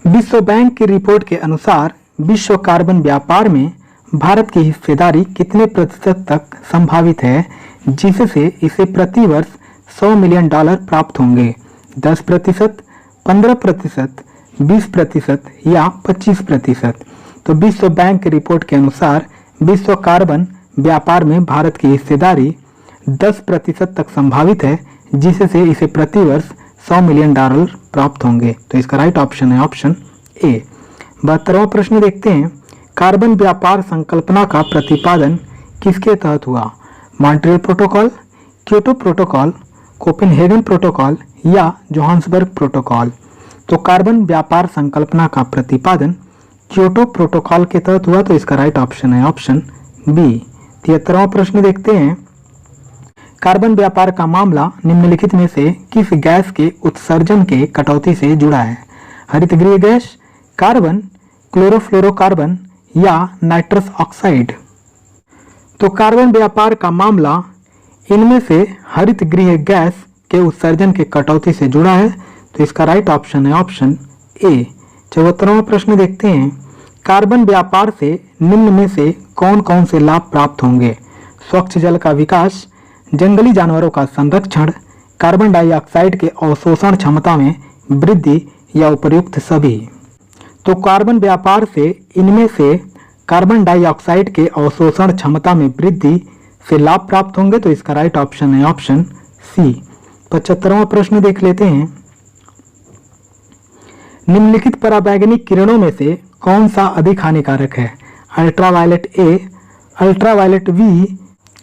विश्व बैंक की रिपोर्ट के अनुसार विश्व कार्बन व्यापार में भारत की हिस्सेदारी कितने प्रतिशत तक संभावित है, जिससे इसे प्रति वर्ष $100 मिलियन प्राप्त होंगे? 10%, 15%, 20% या 25%? तो विश्व बैंक की रिपोर्ट के अनुसार विश्व कार्बन व्यापार में भारत की हिस्सेदारी 10% तक संभावित है, जिससे इसे प्रति वर्ष $100 मिलियन प्राप्त होंगे। तो इसका राइट ऑप्शन है ऑप्शन ए। 72वां प्रश्न देखते हैं, कार्बन व्यापार संकल्पना का प्रतिपादन किसके तहत हुआ? Montreal protocol, Kyoto protocol, Copenhagen protocol या जोहान्सबर्ग प्रोटोकॉल? तो कार्बन व्यापार संकल्पना का प्रतिपादन क्योटो प्रोटोकॉल के तहत हुआ, तो इसका राइट ऑप्शन है ऑप्शन बी। 73वां प्रश्न देखते हैं, कार्बन व्यापार का मामला निम्नलिखित में से किस गैस के उत्सर्जन के कटौती से जुड़ा है? हरितगृह गैस, कार्बन, क्लोरोफ्लोरोकार्बन या नाइट्रस ऑक्साइड? तो कार्बन व्यापार का मामला इनमें से हरितगृह गैस के उत्सर्जन के कटौती से जुड़ा है, तो इसका राइट ऑप्शन है ऑप्शन ए। 74वां प्रश्न देखते हैं, कार्बन व्यापार से निम्न में से कौन कौन से लाभ प्राप्त होंगे? स्वच्छ जल का विकास, जंगली जानवरों का संरक्षण, कार्बन डाइऑक्साइड के अवशोषण क्षमता में वृद्धि या उपयुक्त सभी? तो कार्बन व्यापार से इनमें से कार्बन डाइऑक्साइड के अवशोषण क्षमता में वृद्धि से लाभ प्राप्त होंगे, तो इसका राइट ऑप्शन है ऑप्शन सी। 75वां प्रश्न देख लेते हैं, निम्नलिखित पराबैंगनी किरणों में से कौन सा अधिक हानिकारक है? Ultraviolet A, ultraviolet B,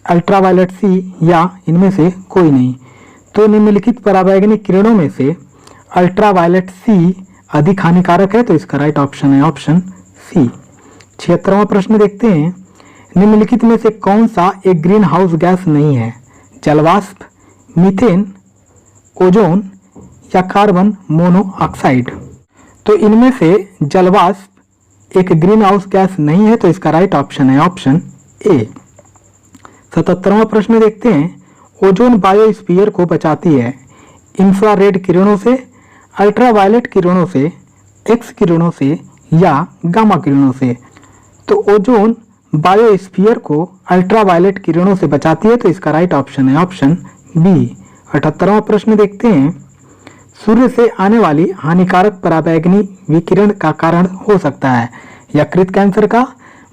ultraviolet C या इनमें से कोई नहीं? तो निम्नलिखित पराबैंगनी किरणों में से अल्ट्रावायलेट सी अधिक हानिकारक है, तो इसका राइट ऑप्शन है ऑप्शन सी। 76वां प्रश्न देखते हैं, निम्नलिखित में से कौन सा एक ग्रीन हाउस गैस नहीं है? जलवाष्प, मीथेन, ओजोन या कार्बन मोनोऑक्साइड? तो इनमें से जलवाष्प एक ग्रीन हाउस गैस नहीं है, तो इसका राइट ऑप्शन है ऑप्शन ए। 77वां प्रश्न देखते हैं, ओजोन बायोस्फीयर को बचाती है इंफ्रारेड किरणों से, अल्ट्रावायलेट किरणों से, एक्स किरणों से या गामा किरणों से? तो ओजोन बायोस्फीयर को अल्ट्रावायलेट किरणों से बचाती है, तो इसका राइट ऑप्शन है ऑप्शन बी। 78वां प्रश्न देखते हैं, सूर्य से आने वाली हानिकारक पराबैंगनी विकिरण का कारण हो सकता है यकृत कैंसर का,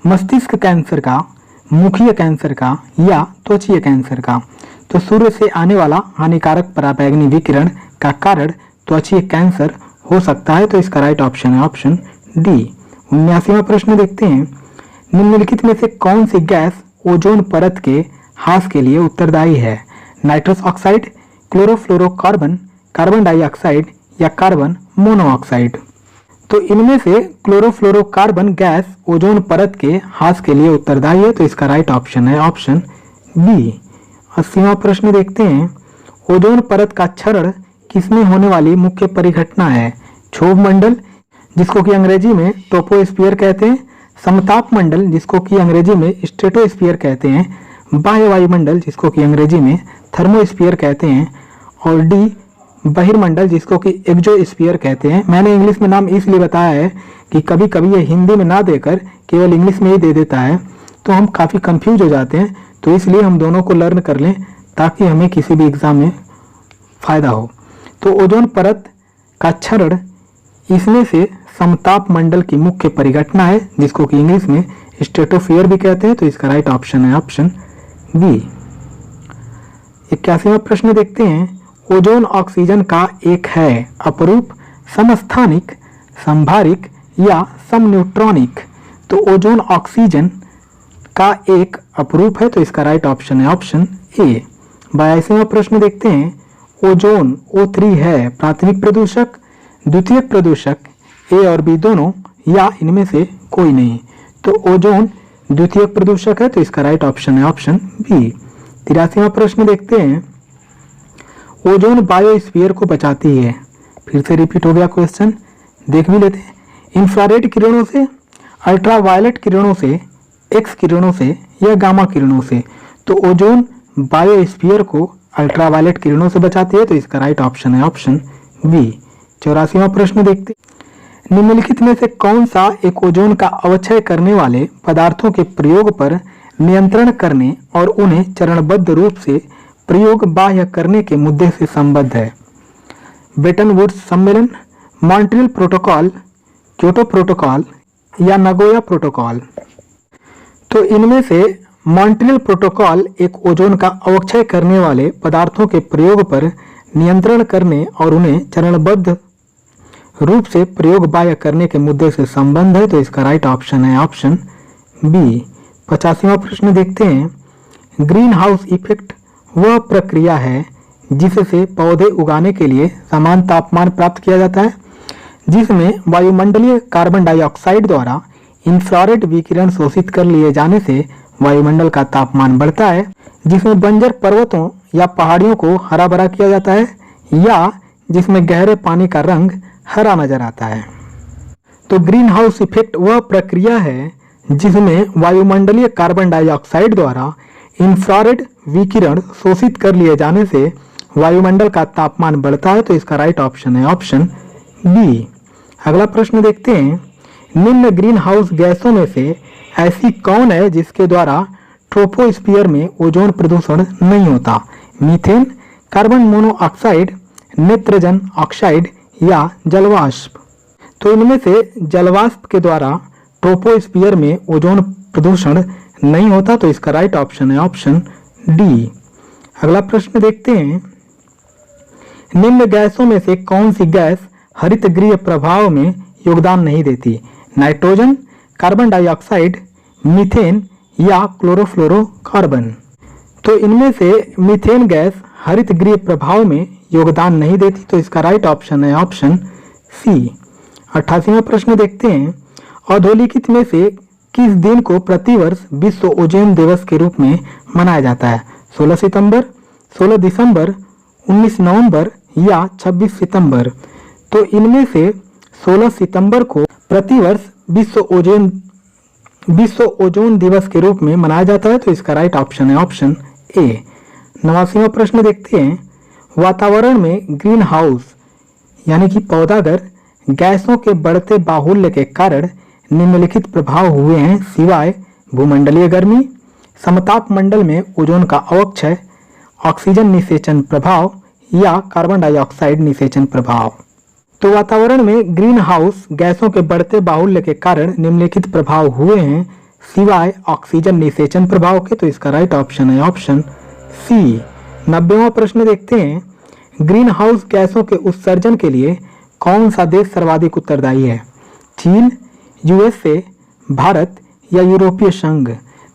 मस्तिष्क कैंसर का, मुखीय कैंसर का या त्वचीय कैंसर का? तो सूर्य से आने वाला हानिकारक पराबैंगनी विकिरण का कारण त्वचीय कैंसर हो सकता है, तो इसका राइट ऑप्शन है ऑप्शन डी। 79वां प्रश्न देखते हैं, निम्नलिखित में से कौन सी गैस ओजोन परत के ह्रास के लिए उत्तरदायी है? Nitrous oxide, chlorofluorocarbon, carbon dioxide या कार्बन मोनोऑक्साइड? तो इनमें से क्लोरोफ्लोरोकार्बन गैस ओजोन परत के ह्रास के लिए उत्तरदायी है, तो इसका राइट ऑप्शन है ऑप्शन बी। 80वां प्रश्न देखते हैं, ओजोन परत का क्षरण किसमें होने वाली मुख्य परिघटना है? क्षोभ मंडल, जिसको कि अंग्रेजी में ट्रोपोस्फीयर कहते हैं, समताप मंडल, जिसको कि अंग्रेजी में स्ट्रेटोस्फीयर कहते हैं, बाह्य वायुमंडल, जिसको कि अंग्रेजी में थर्मोस्फीयर कहते हैं, और डी बहिर्मंडल, जिसको कि एक्सोस्फीयर कहते हैं। मैंने इंग्लिश में नाम इसलिए बताया है कि कभी कभी ये हिंदी में ना देकर केवल इंग्लिश में ही दे देता है, तो हम काफ़ी कंफ्यूज हो जाते हैं, तो इसलिए हम दोनों को लर्न कर लें ताकि हमें किसी भी एग्जाम में फ़ायदा हो। तो ओजोन परत का क्षरण इसमें से समताप मंडल की मुख्य परिघटना है, जिसको कि इंग्लिश में स्ट्रेटोस्फीयर भी कहते हैं, तो इसका राइट ऑप्शन है ऑप्शन बी। 81वां प्रश्न देखते हैं, ओजोन ऑक्सीजन का एक है अपरूप, समस्थानिक, संभारिक या समन्यूट्रॉनिक? तो ओजोन ऑक्सीजन का एक अपरूप है, तो इसका राइट ऑप्शन है ऑप्शन ए। 82वां प्रश्न देखते हैं। ओजोन O3 है प्राथमिक प्रदूषक, द्वितीयक प्रदूषक, ए और बी दोनों, या इनमें से कोई नहीं। तो ओजोन द्वितीयक प्रदूषक है, तो इसका राइट ऑप्शन है ऑप्शन बी। 83वां प्रश्न देखते हैं। ओजोन बायोस्फीयर को बचाती है। फिर से रिपीट हो गया क्वेश्चन, देख भी लेते हैं। इंफ्रारेड किरणों से, अल्ट्रावायलेट किरणों से, एक्स किरणों से या गामा किरणों से। तो ओजोन बायोस्फीयर को अल्ट्रावायलेट किरणों से बचाती है, तो इसका राइट ऑप्शन है ऑप्शन बी। 84वां प्रश्न देखते हैं। निम्नलिखित में से कौन सा एक ओजोन का अवक्षय करने वाले पदार्थों के प्रयोग पर नियंत्रण करने और उन्हें चरणबद्ध रूप से प्रयोग बाह्य करने के मुद्दे से संबद्ध है? ब्रेटन वुड्स सम्मेलन, मॉन्ट्रियल प्रोटोकॉल, क्योटो प्रोटोकॉल या नगोया प्रोटोकॉल। तो इनमें से मॉन्ट्रियल प्रोटोकॉल एक ओजोन का अवक्षय करने वाले पदार्थों के प्रयोग पर नियंत्रण करने और उन्हें चरणबद्ध रूप से प्रयोग बाह्य करने के मुद्दे से संबंध है, तो इसका राइट ऑप्शन है ऑप्शन बी। 85वां प्रश्न देखते हैं। ग्रीन हाउस इफेक्ट वह प्रक्रिया है जिससे पौधे उगाने के लिए समान तापमान प्राप्त किया जाता है, जिसमें वायुमंडलीय कार्बन डाइऑक्साइड द्वारा इंफ्रारेड विकिरण शोषित कर लिए जाने से वायुमंडल का तापमान बढ़ता है, जिसमें बंजर पर्वतों या पहाड़ियों को हरा भरा किया जाता है, या जिसमें गहरे पानी का रंग हरा नजर आता है। तो ग्रीन हाउस इफेक्ट वह प्रक्रिया है जिसमें वायुमंडलीय कार्बन डाइऑक्साइड द्वारा इंफ्रारेड विकिरण शोषित कर लिए जाने से वायुमंडल का तापमान बढ़ता है, तो इसका राइट ऑप्शन है ऑप्शन बी। अगला प्रश्न देखते हैं। निम्न ग्रीन हाउस गैसों में से ऐसी कौन है जिसके द्वारा ट्रोपोस्फीयर में ओजोन प्रदूषण नहीं होता? Methane, carbon monoxide, nitrogen oxide या जलवाष्प। तो इनमें से जलवाष्प के द्वारा ट्रोपोस्फीयर में ओजोन प्रदूषण नहीं होता, तो इसका राइट ऑप्शन है ऑप्शन डी। अगला प्रश्न देखते हैं। निम्न गैसों में से कौन सी गैस हरितगृह प्रभाव में योगदान नहीं देती? नाइट्रोजन, कार्बन डाइऑक्साइड, मीथेन या क्लोरोफ्लोरोकार्बन। तो इनमें से मीथेन गैस हरितगृह प्रभाव में योगदान नहीं देती, तो इसका राइट ऑप्शन है ऑप्शन सी। 88वां प्रश्न देखते हैं। अधोलिखित में से किस दिन को प्रतिवर्ष विश्व ओजोन दिवस के रूप में मनाया जाता है? 16 सितंबर, 16 दिसंबर, 19 नवंबर या 26 सितंबर। तो इनमें से 16 सितंबर को प्रतिवर्ष विश्व ओजोन दिवस के रूप में मनाया जाता है, तो इसका राइट ऑप्शन है ऑप्शन ए। 89वां प्रश्न देखते हैं। वातावरण में ग्रीन हाउस यानी कि पौधागर गैसों के बढ़ते बाहुल्य के कारण निम्नलिखित प्रभाव हुए हैं सिवाय भूमंडलीय गर्मी, समताप मंडल में ओजोन का अवक्षय, ऑक्सीजन निषेचन प्रभाव या कार्बन डाइऑक्साइड निषेचन प्रभाव। तो वातावरण में ग्रीन हाउस गैसों के बढ़ते बाहुल्य के कारण निम्नलिखित प्रभाव हुए हैं सिवाय ऑक्सीजन निषेचन प्रभाव के, तो इसका राइट ऑप्शन है ऑप्शन सी। 90वां प्रश्न देखते हैं। ग्रीन हाउस गैसों के उत्सर्जन के लिए कौन सा देश सर्वाधिक उत्तरदायी है? चीन, यूएसए, भारत या यूरोपीय संघ।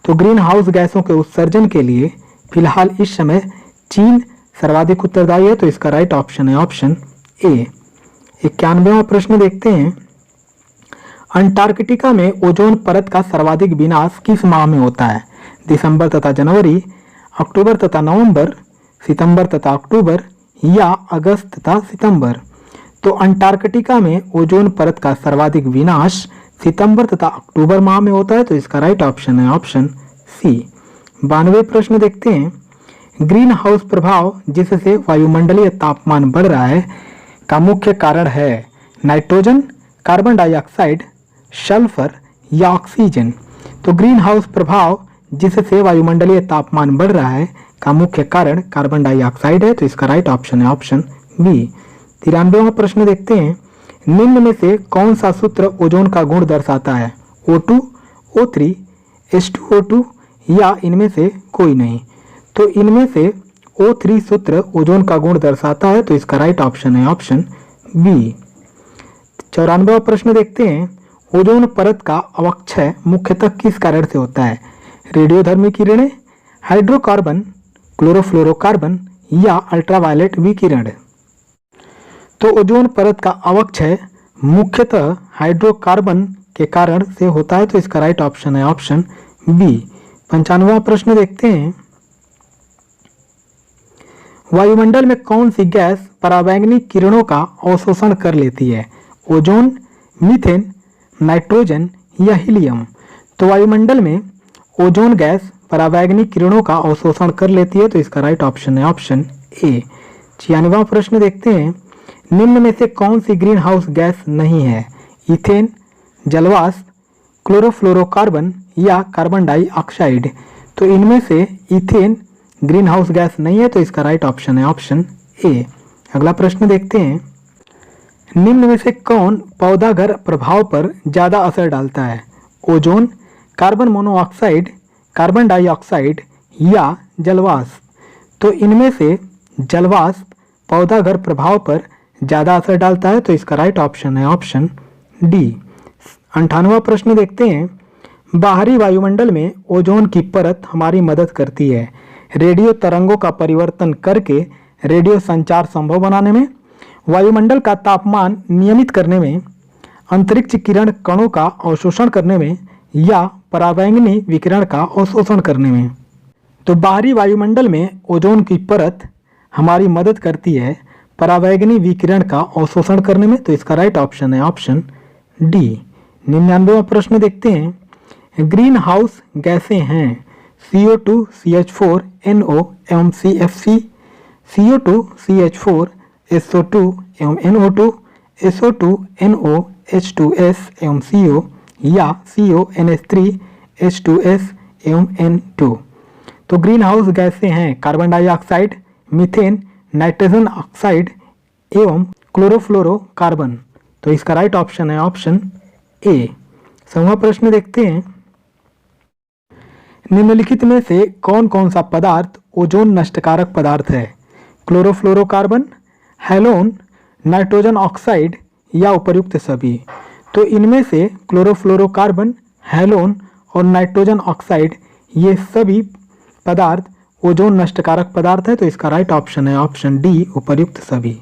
तो ग्रीन हाउस गैसों के उत्सर्जन के लिए फिलहाल इस समय चीन सर्वाधिक उत्तरदायी है, तो इसका राइट ऑप्शन है ऑप्शन ए। 91वां प्रश्न देखते हैं। अंटार्कटिका में ओजोन परत का सर्वाधिक विनाश किस माह में होता है? दिसंबर तथा जनवरी, अक्टूबर तथा नवंबर, सितंबर तथा अक्टूबर या अगस्त तथा सितंबर। तो अंटार्कटिका में ओजोन परत का सर्वाधिक विनाश सितंबर तथा अक्टूबर माह में होता है, तो इसका राइट ऑप्शन है ऑप्शन सी। 92वें प्रश्न देखते हैं। ग्रीन हाउस प्रभाव जिससे वायुमंडलीय तापमान बढ़ रहा है का मुख्य कारण है नाइट्रोजन, कार्बन डाइऑक्साइड, सल्फर या ऑक्सीजन। तो ग्रीन हाउस प्रभाव जिससे वायुमंडलीय तापमान बढ़ रहा है का मुख्य कारण कार्बन डाइऑक्साइड है, तो इसका राइट ऑप्शन है ऑप्शन बी। 93वां प्रश्न देखते हैं। निम्न में से कौन सा सूत्र ओजोन का गुण दर्शाता है? O2, O3, H2O2 या इनमें से कोई नहीं। तो इनमें से O3 सूत्र ओजोन का गुण दर्शाता है, तो इसका राइट ऑप्शन है ऑप्शन बी। 94वां प्रश्न देखते हैं। ओजोन परत का अवक्षय मुख्यतः किस कारण से होता है? रेडियोधर्मी किरणें, हाइड्रोकार्बन, क्लोरोफ्लोरोकार्बन या अल्ट्रावायलेट विकिरण। तो ओजोन परत का अवक्षय मुख्यतः हाइड्रोकार्बन के कारण से होता है, तो इसका राइट ऑप्शन है ऑप्शन बी। 95वां प्रश्न देखते हैं, वायुमंडल में कौन सी गैस पराबैंगनी किरणों का अवशोषण कर लेती है? ओजोन, मीथेन, नाइट्रोजन या हीलियम। तो वायुमंडल में ओजोन गैस पराबैंगनी किरणों का अवशोषण कर लेती है, तो इसका राइट ऑप्शन है ऑप्शन ए। 96वां प्रश्न देखते हैं, निम्न में से कौन सी ग्रीन हाउस गैस नहीं है? इथेन, जलवाष्प, क्लोरोफ्लोरोकार्बन या कार्बन डाइऑक्साइड। तो इनमें से इथेन ग्रीन हाउस गैस नहीं है, तो इसका राइट ऑप्शन है ऑप्शन ए। अगला प्रश्न देखते हैं, निम्न में से कौन पौधाघर प्रभाव पर ज्यादा असर डालता है? Ozone, carbon monoxide, carbon dioxide या जलवाष्प। तो इनमें से जलवाष्प पौधाघर प्रभाव पर ज्यादा असर डालता है, तो इसका राइट ऑप्शन है ऑप्शन डी। 98वां प्रश्न देखते हैं, बाहरी वायुमंडल में ओजोन की परत हमारी मदद करती है रेडियो तरंगों का परिवर्तन करके रेडियो संचार संभव बनाने में, वायुमंडल का तापमान नियमित करने में, अंतरिक्ष किरण कणों का अवशोषण करने में या पराबैंगनी विकिरण का अवशोषण करने में। तो बाहरी वायुमंडल में ओजोन की परत हमारी मदद करती है पराबैंगनी विकिरण का अवशोषण करने में, तो इसका राइट ऑप्शन है ऑप्शन डी। 99वां प्रश्न देखते हैं, ग्रीन हाउस गैसें हैं CO2, CH4, NO एवं CFC, CO2, CH4, SO2 एवं NO2, SO2, NO, H2S एवं CO या CO, NH3, H2S एवं N2। तो ग्रीन हाउस गैसें हैं carbon dioxide, methane, nitrogen oxide एवं क्लोरोफ्लोरोकार्बन। तो इसका राइट ऑप्शन है ऑप्शन ए। 100वां प्रश्न देखते हैं, निम्नलिखित में से कौन कौन सा पदार्थ ओजोन नष्टकारक पदार्थ है? क्लोरोफ्लोरोकार्बन, हैलोन, नाइट्रोजन ऑक्साइड या उपर्युक्त सभी। तो इनमें से क्लोरोफ्लोरोकार्बन, हैलोन और नाइट्रोजन ऑक्साइड ये सभी पदार्थ ओजोन नष्टकारक पदार्थ है, तो इसका राइट ऑप्शन है ऑप्शन डी, उपर्युक्त सभी।